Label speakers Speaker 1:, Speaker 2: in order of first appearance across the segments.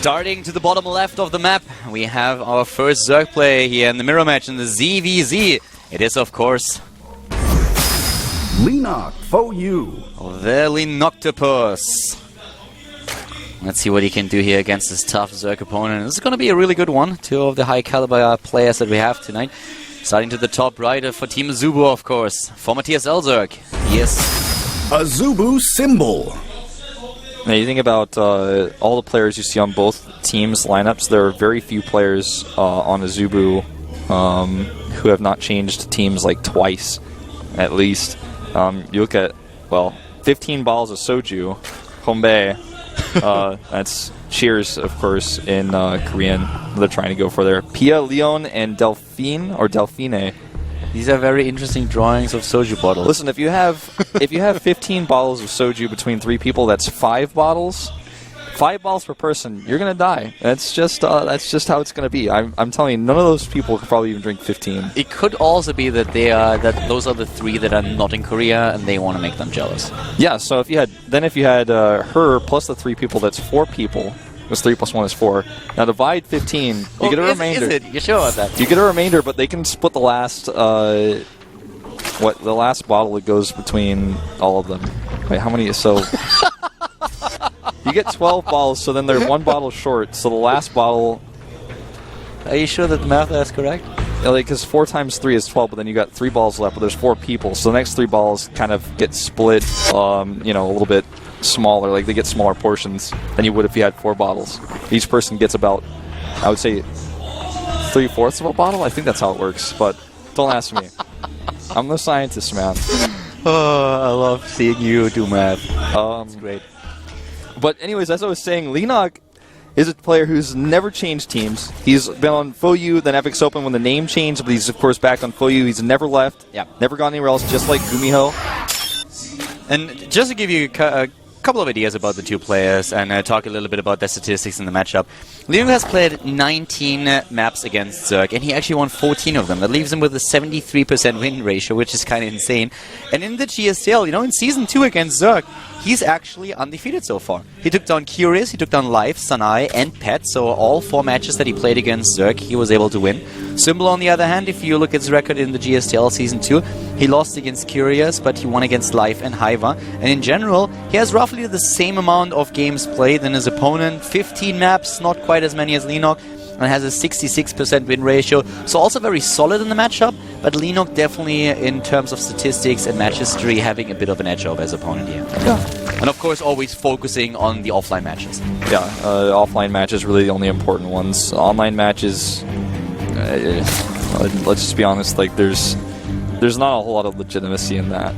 Speaker 1: Starting to the bottom left of the map, we have our first Zerg play here in the mirror match in the ZVZ. It is, of course,
Speaker 2: Leenock for you.
Speaker 1: the Lenoctopus. Let's see what he can do here against this tough Zerg opponent. This is going to be a really good one. Two of the high caliber players that we have tonight. Starting to the top right for Team Azubu, of course. Former TSL Zerg. Yes.
Speaker 2: Azubu symbol.
Speaker 3: Now you think about all the players you see on both teams' lineups, there are very few players on Azubu who have not changed teams like twice, at least. You look at, well, 15 bottles of soju, Hombe, that's cheers, of course, in Korean. They're trying to go for there. Pia, Leon, and Delphine, or Delphine.
Speaker 1: These are very interesting drawings of soju bottles.
Speaker 3: Listen, if you have 15 bottles of soju between 3 people, that's 5 bottles. 5 bottles per person, you're gonna die. That's just how it's gonna be. I'm telling you, none of those people could probably even drink 15.
Speaker 1: It could also be that those are the 3 that are not in Korea and they want to make them jealous.
Speaker 3: Yeah. So if you had her plus the 3 people, that's 4 people. Because 3 plus 1 is 4. Now divide 15. You get a remainder.
Speaker 1: Is it? You sure about that?
Speaker 3: You get a remainder, but they can split the last the last bottle that goes between all of them. Wait, how many? So you get 12 bottles, so then they're 1 bottle short. So the last bottle.
Speaker 1: Are you sure that the math is correct?
Speaker 3: Yeah, because 4 times 3 is 12, but then you got 3 balls left, but there's 4 people. So the next 3 balls kind of get split, a little bit smaller, like they get smaller portions than you would if you had 4 bottles. Each person gets about, I would say, 3/4 of a bottle. I think that's how it works, but don't ask me. I'm no scientist, man.
Speaker 1: Oh, I love seeing you do math.
Speaker 3: It's great. But anyways, as I was saying, Leenock is a player who's never changed teams. He's been on FOU, then Epics Open when the name changed, but he's of course back on FOU. He's never left.
Speaker 1: Yeah.
Speaker 3: Never gone anywhere else, just like Gumiho.
Speaker 1: And just to give you a couple of ideas about the 2 players and talk a little bit about their statistics in the matchup. Leon has played 19 maps against Zerg, and he actually won 14 of them. That leaves him with a 73% win ratio, which is kind of insane. And in the GSTL, in Season 2 against Zerg, he's actually undefeated so far. He took down Curious, he took down Life, Sanai, and Pet, so all 4 matches that he played against Zerg, he was able to win. Symbol, on the other hand, if you look at his record in the GSTL Season 2, he lost against Curious, but he won against Life and Hiva. And in general, he has roughly the same amount of games played than his opponent. 15 maps, not quite as many as Leenock, and has a 66% win ratio. So also very solid in the matchup, but Leenock definitely, in terms of statistics and match history, having a bit of an edge over his opponent here.
Speaker 3: Yeah.
Speaker 1: And of course, always focusing on the offline matches.
Speaker 3: Yeah, offline matches really the only important ones. Online matches, let's just be honest, like there's not a whole lot of legitimacy in that.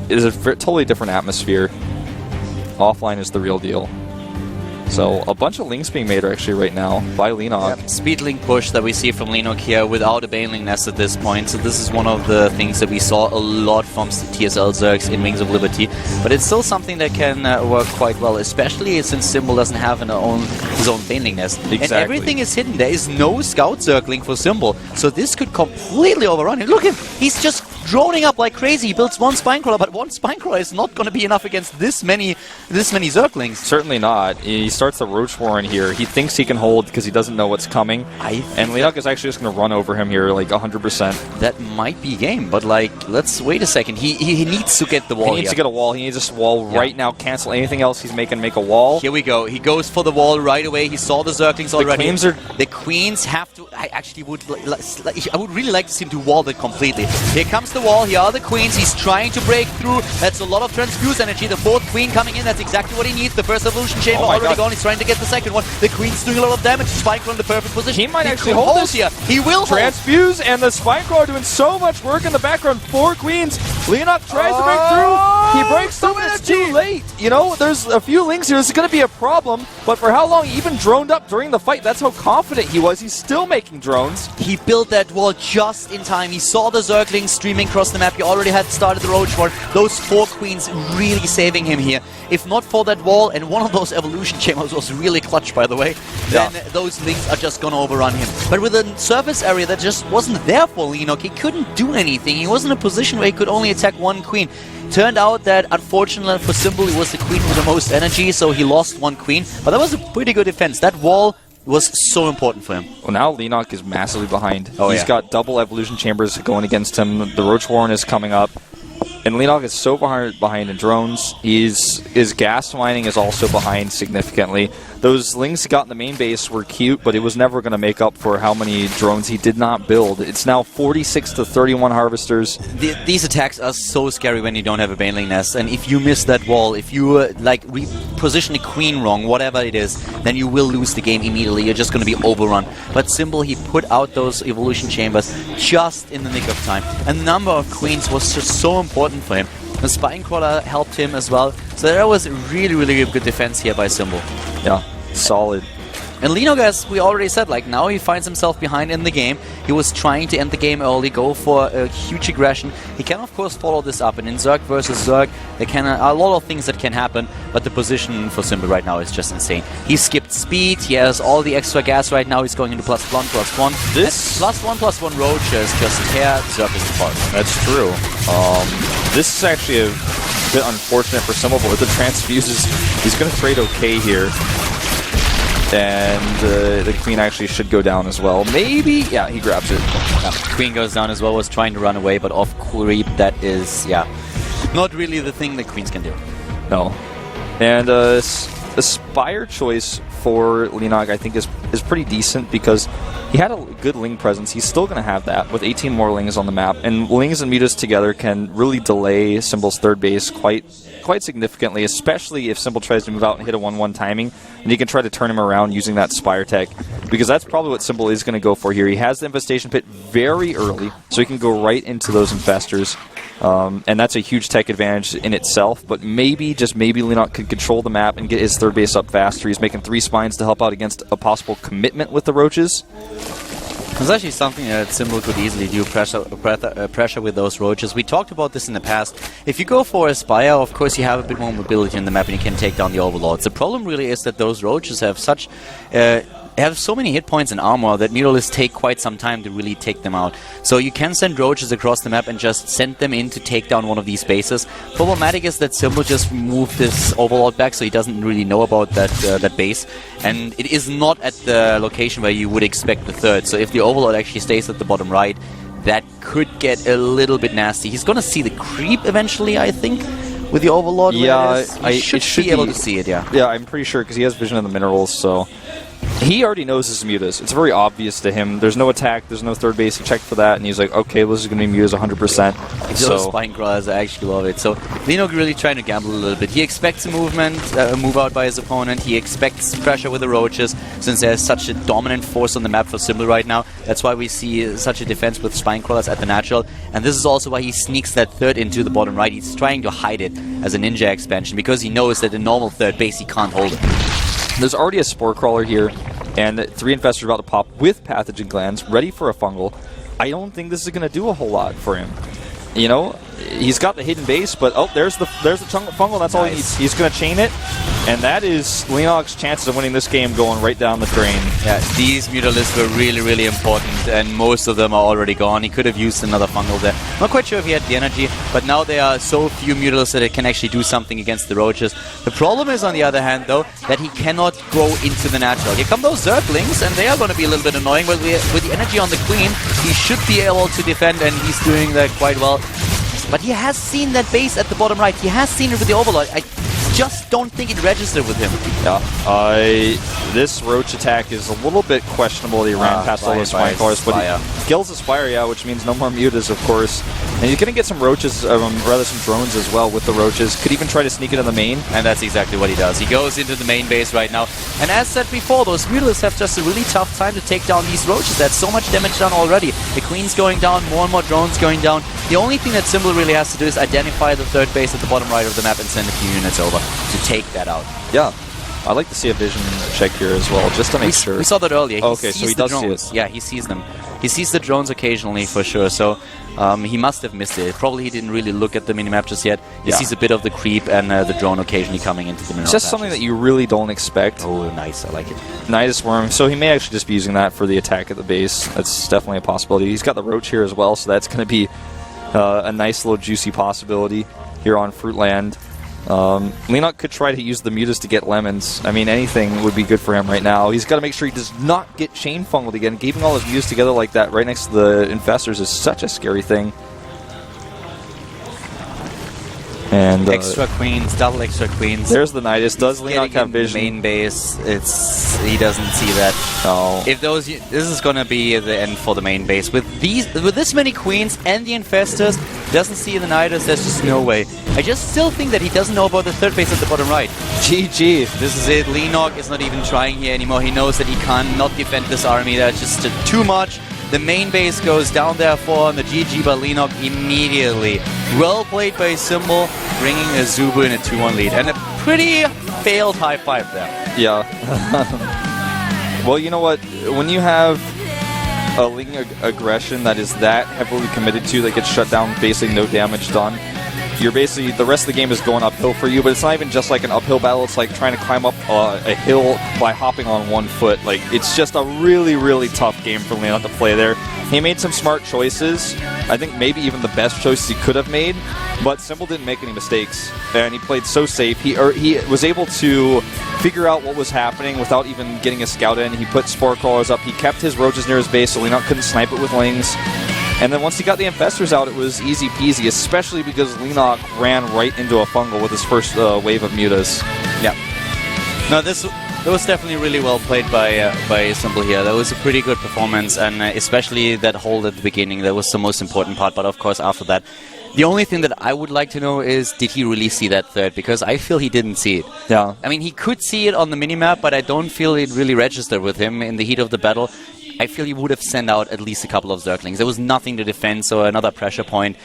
Speaker 3: It is a totally different atmosphere. Offline is the real deal. So a bunch of links being made actually right now by Leenock.
Speaker 1: Yep. Speed link push that we see from Leenock here without a Baneling nest at this point. So this is one of the things that we saw a lot from TSL Zergs in Wings of Liberty. But it's still something that can work quite well, especially since Symbol doesn't have his own Baneling nest.
Speaker 3: Exactly.
Speaker 1: And everything is hidden. There is no Scout Zerg link for Symbol. So this could completely overrun him. Look at him. He's just droning up like crazy. He builds 1 Spinecrawler, but 1 Spinecrawler is not going to be enough against this many Zerglings.
Speaker 3: Certainly not. He starts the Roach War in here. He thinks he can hold because he doesn't know what's coming. And Leenock is actually just going to run over him here like 100%.
Speaker 1: That might be game, but let's wait a second. He needs to get the wall.
Speaker 3: He needs to get a wall. He needs this wall right now. Cancel anything else he's making. Make a wall.
Speaker 1: Here we go. He goes for the wall right away. He saw the Zerglings already.
Speaker 3: The
Speaker 1: Queens have to. I actually would. I would really like to see him to wall that completely. Here comes the wall. Here are the Queens. He's trying to break through. That's a lot of transfuse energy. The 4th Queen coming in. That's exactly what he needs. The first evolution chamber already gone. He's trying to get the 2nd one. The Queen's doing a lot of damage. Spinecrawler in the perfect position.
Speaker 3: He might actually hold this
Speaker 1: here. He will
Speaker 3: transfuse, and the Spinecrawler doing so much work in the background. 4 Queens. Leenock tries to break through. He breaks through, but it's too late. There's a few links here. This is going to be a problem. But for how long? He even droned up during the fight. That's how confident he was. He's still making drones.
Speaker 1: He built that wall just in time. He saw the Zerglings streaming across the map. He already had started the Roach War. Those 4 Queens really saving him here. If not for that wall, and one of those evolution chambers was really clutch, by the way, then those links are just going to overrun him. But with a surface area that just wasn't there for Leenock, he couldn't do anything. He was in a position where he could only attack 1 Queen. Turned out that, unfortunately for Symbol, it was the queen with the most energy, so he lost one queen. But that was a pretty good defense. That wall was so important for him.
Speaker 3: Well, now Lenok is massively behind.
Speaker 1: Oh,
Speaker 3: He's got double evolution chambers going against him. The Roach Warren is coming up. And Lenok is so behind in drones. His gas mining is also behind significantly. Those lings he got in the main base were cute, but it was never going to make up for how many drones he did not build. It's now 46 to 31 harvesters.
Speaker 1: These attacks are so scary when you don't have a Baneling Nest, and if you miss that wall, if you reposition a queen wrong, whatever it is, then you will lose the game immediately. You're just going to be overrun. But Symbol, he put out those evolution chambers just in the nick of time. And the number of queens was just so important for him. The Spinecrawler helped him as well. So that was really, really good defense here by Symbol.
Speaker 3: Yeah, solid.
Speaker 1: And Lenok, as we already said, like now he finds himself behind in the game. He was trying to end the game early, go for a huge aggression. He can of course follow this up, and in Zerg versus Zerg, there can a lot of things that can happen, but the position for Symbol right now is just insane. He skipped speed, he has all the extra gas right now, he's going into +1/+1.
Speaker 3: This
Speaker 1: +1/+1 roaches just tear Zerg apart.
Speaker 3: That's true. This is actually a bit unfortunate for Symbol, but with the transfuses, he's going to trade okay here. And the queen actually should go down as well. Maybe? Yeah, he grabs it.
Speaker 1: Yeah, queen goes down as well, was trying to run away, but off creep, that is, yeah, not really the thing that queens can do.
Speaker 3: No. And a Spire choice for Lenok, I think, is pretty decent because he had a good Ling presence. He's still going to have that with 18 more Lings on the map. And Lings and Mutas together can really delay Symbol's third base quite significantly, especially if Symbol tries to move out and hit a 1-1 timing. And you can try to turn him around using that Spire tech, because that's probably what Symbol is going to go for here. He has the Infestation Pit very early, so he can go right into those Infestors. And that's a huge tech advantage in itself, but maybe, just maybe, Lenok could control the map and get his third base up faster. He's making 3 spines to help out against a possible commitment with the Roaches.
Speaker 1: It's actually something that Symbol could easily do, pressure with those roaches. We talked about this in the past. If you go for a Spire, of course you have a bit more mobility in the map and you can take down the Overlords. The problem really is that those roaches have such... have so many hit points and armor that Mutalisks take quite some time to really take them out. So you can send roaches across the map and just send them in to take down one of these bases. Problematic is that Symbol just moved this Overlord back, so he doesn't really know about that base. And it is not at the location where you would expect the third. So if the Overlord actually stays at the bottom right, that could get a little bit nasty. He's gonna see the creep eventually, I think, with the Overlord.
Speaker 3: Yeah,
Speaker 1: he should be able to see it, yeah.
Speaker 3: Yeah, I'm pretty sure, because he has vision of the minerals, so... He already knows his Mutas. It's very obvious to him. There's no attack, there's no third base. He checked for that, and he's like, okay, this is going to be Mutas 100%.
Speaker 1: Those Spinecrawlers, I actually love it. So, Lenok really trying to gamble a little bit. He expects a move out by his opponent. He expects pressure with the Roaches, since there's such a dominant force on the map for Symbol right now. That's why we see such a defense with Spinecrawlers at the natural. And this is also why he sneaks that third into the bottom right. He's trying to hide it as a ninja expansion, because he knows that the normal third base he can't hold it.
Speaker 3: There's already a Spore Crawler here, and 3 Infestors about to pop with Pathogen Glands, ready for a Fungal. I don't think this is going to do a whole lot for him. You know, he's got the hidden base, but oh, there's the Fungal. That's all he needs. He's going to chain it, and that is Lenok's chances of winning this game going right down the drain.
Speaker 1: Yeah, these Mutalisks were really, really important, and most of them are already gone. He could have used another Fungal there. Not quite sure if he had the energy, but now there are so few Mutalisks that it can actually do something against the Roaches. The problem is, on the other hand, though, that he cannot go into the natural. Here come those Zerglings, and they are going to be a little bit annoying, but with the energy on the Queen, he should be able to defend, and he's doing that quite well. But he has seen that base at the bottom right. He has seen it with the Overlord. I just don't think it registered with him. Yeah.
Speaker 3: This Roach attack is a little bit questionable. He ran past all those Spinecrawlers, but he kills the Spire, yeah, which means no more Mutas, of course. And he's going to get some Roaches, rather some drones as well with the Roaches. Could even try to sneak into the main.
Speaker 1: And that's exactly what he does. He goes into the main base right now. And as said before, those Mutalisks have just a really tough time to take down these Roaches. That's so much damage done already. The Queen's going down, more and more drones going down. The only thing that Symbol really has to do is identify the third base at the bottom right of the map and send a few units over to take that out.
Speaker 3: Yeah. I'd like to see a vision check here as well, just to make sure.
Speaker 1: We saw that earlier.
Speaker 3: Okay, so he does see it.
Speaker 1: Yeah, he sees them. He sees the drones occasionally, for sure, so he must have missed it. Probably he didn't really look at the minimap just yet. He sees a bit of the creep and the drone occasionally coming into the mineral
Speaker 3: It's just something that you really don't expect.
Speaker 1: Oh, nice. I like it.
Speaker 3: Nidus Worm. So he may actually just be using that for the attack at the base. That's definitely a possibility. He's got the Roach here as well, so that's going to be a nice little juicy possibility. here on Fruitland. Leonok could try to use the mutas to get lemons. I mean, anything would be good for him right now. He's got to make sure he does not get chain fungled again. Keeping all his mutas together like that right next to the infestors is such a scary thing. And
Speaker 1: extra queens, double extra queens.
Speaker 3: There's the Nidus. Does Leonok have vision?
Speaker 1: Main base, he doesn't see that.
Speaker 3: Oh.
Speaker 1: If this is gonna be the end for the main base with this many queens and the infestors, doesn't see the Nidus. There's just no way. I just still think that he doesn't know about the third base at the bottom right.
Speaker 3: GG.
Speaker 1: This is it. Leonok is not even trying here anymore. He knows that he cannot defend this army. That's just too much. The main base goes down there for the GG by Leonok immediately. Well played by Symbol, bringing a Zubu in a 2-1 lead. And a pretty failed high five there.
Speaker 3: Yeah. Well, you know what? When you have a Ling aggression that is that heavily committed to, that gets shut down, basically no damage done, you're basically, the rest of the game is going uphill for you, but it's not even just like an uphill battle, it's like trying to climb up a hill by hopping on one foot. Like, it's just a really, really tough game for Leonok to play there. He made some smart choices. I think maybe even the best choices he could have made, but Symbol didn't make any mistakes, and he played so safe. He was able to figure out what was happening without even getting a scout in. He put Spore Crawlers up. He kept his roaches near his base, so Leonok couldn't snipe it with Lings. And then once he got the infestors out, it was easy peasy, especially because Leonok ran right into a fungal with his first wave of mutas.
Speaker 1: Yeah. No, that was definitely really well played by Symbol here. That was a pretty good performance, and especially that hold at the beginning, that was the most important part. But of course, after that, the only thing that I would like to know is, did he really see that third? Because I feel he didn't see it.
Speaker 3: Yeah.
Speaker 1: I mean, he could see it on the minimap, but I don't feel it really registered with him in the heat of the battle. I feel he would have sent out at least a couple of Zerglings. There was nothing to defend, so another pressure point.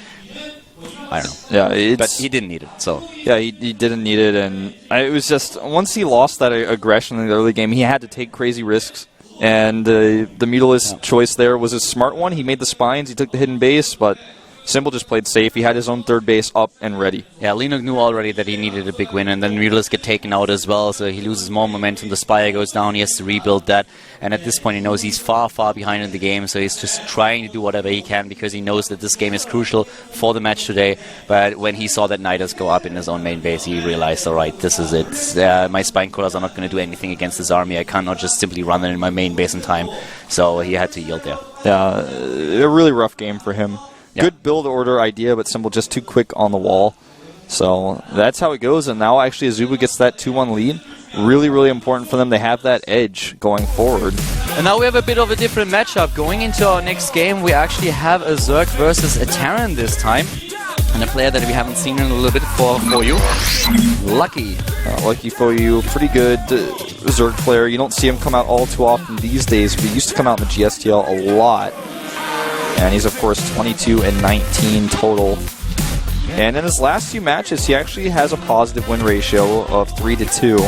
Speaker 1: I don't know.
Speaker 3: Yeah,
Speaker 1: but he didn't need it, so.
Speaker 3: Yeah, he didn't need it, and it was just, once he lost that aggression in the early game, he had to take crazy risks. And the Mutalist choice there was a smart one. He made the spines, he took the hidden base, but Symbol just played safe. He had his own third base up and ready. Yeah,
Speaker 1: Leonok knew already that he needed a big win, and then Mutalists get taken out as well, so he loses more momentum. The Spire goes down, he has to rebuild that, and at this point he knows he's far, far behind in the game, so he's just trying to do whatever he can because he knows that this game is crucial for the match today. But when he saw that Nidus go up in his own main base, he realized, alright, this is it. My Spine Crawlers are not going to do anything against this army. I cannot just simply run it in my main base in time, so he had to yield there.
Speaker 3: Yeah, a really rough game for him. Yeah. Good build order idea, but Symbol just too quick on the wall. So that's how it goes, and now actually Azubu gets that 2-1 lead. Really, really important for them. They have that edge going forward.
Speaker 1: And now we have a bit of a different matchup. Going into our next game, we actually have a Zerg versus a Terran this time. And a player that we haven't seen in a little bit for you. Lucky.
Speaker 3: Lucky for you. Pretty good Zerg player. You don't see him come out all too often these days, but he used to come out in the GSTL a lot. And he's, of course, 22 and 19 total. And in his last few matches, he actually has a positive win ratio of 3-2.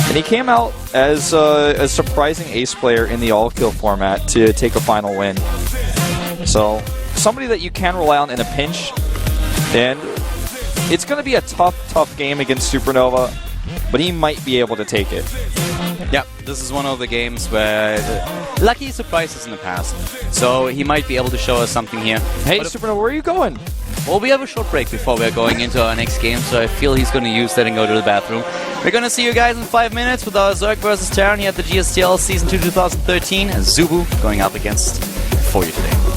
Speaker 3: And he came out as a surprising ace player in the all-kill format to take a final win. So, somebody that you can rely on in a pinch. And it's going to be a tough game against Supernova, but he might be able to take it.
Speaker 1: Yeah, this is one of the games where Lucky surprises in the past. So he might be able to show us something here.
Speaker 3: Hey, Supernova, where are you going?
Speaker 1: Well, we have a short break before we're going into our next game, so I feel he's going to use that and go to the bathroom. We're going to see you guys in 5 minutes with our Zerg vs Terran here at the GSTL Season 2 2013. And Zubu going up against for you today.